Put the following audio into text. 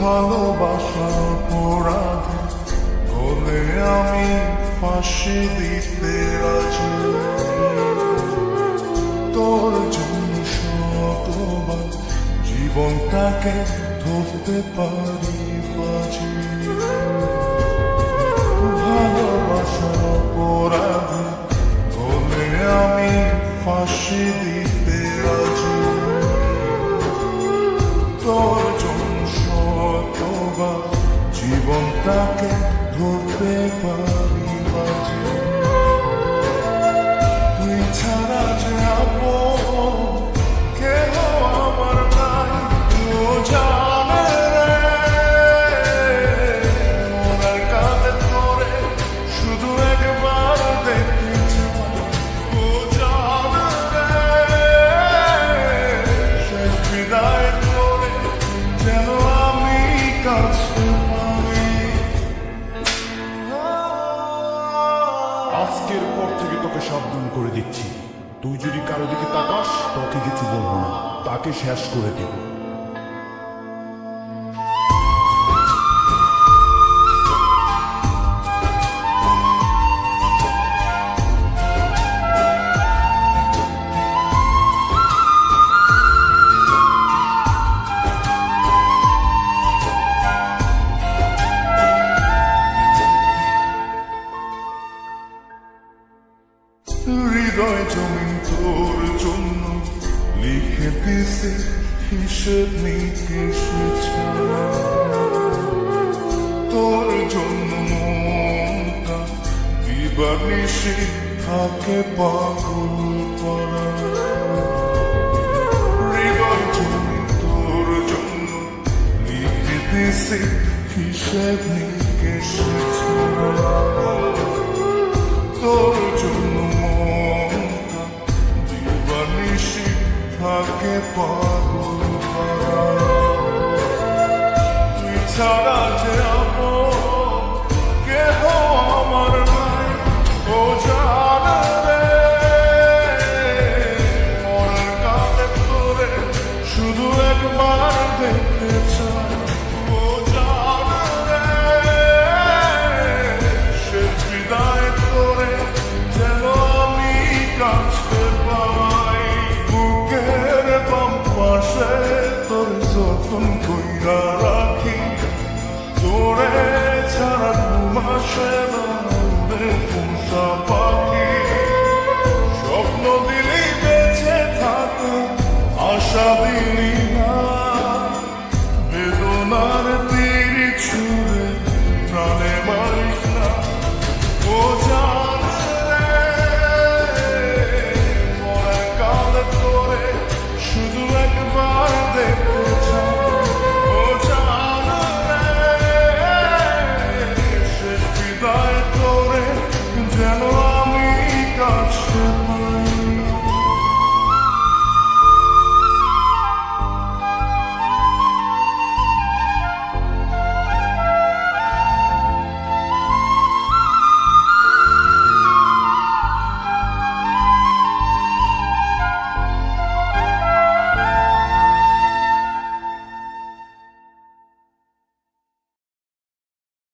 ভালোবাসা অপরাধে বলে আমি ফাঁসি দিতে রাজি। তোর জন্য শতবার জীবনটাকে ধরতে পারি বাজি। ভালোবাসা অপরাধে বলে আমি ফাঁসি দিতে রাজি। তোর জন্য শতবার জীবনটাকে ধরতে পারি বাজি। তুই ছাড়া যে আপন কেহ আমার নাই, ও জানে রে মনের কাঁধে ধরে শুধু একবার দেখতে চাই। ও জানে রে শেষ বিদায় করে যেন আমি কাছে পাই। আজকের পর থেকে তোকে সাবধান করে দিচ্ছি, তুই যদি কারো দিকে তাকাস তোকে কিছু বলবো না, তাকে শেষ করে দেব। হৃদয় জমিন তোর জন্য লিখে দিছে হিসেব নিকেশে। তোর জন্য মনটা দিবানিশি থাকে পাগল করা। হৃদয় জমিন তোর জন্য লিখে দিছে হিসেব নিকেশে। তোর জন্য মনটা দিবানিশি থাকে পাগল করা। তুই ছাড়া যে আপন কেহ আমার নাই, ও জানে রে মনের কাঁধে ধরে শুধু একবার দেখতে চাই। ও জানে রে শেষ বিদায় করে যেন আমি কাছে পাই। বুকের বাম পাশে তোর যতন কইরা রাখি, তোরে ছাড়া ঘুমাসে না রে পোষা পাখি। স্বপ্ন দিলি বেঁচে থাকে, আশা দিলি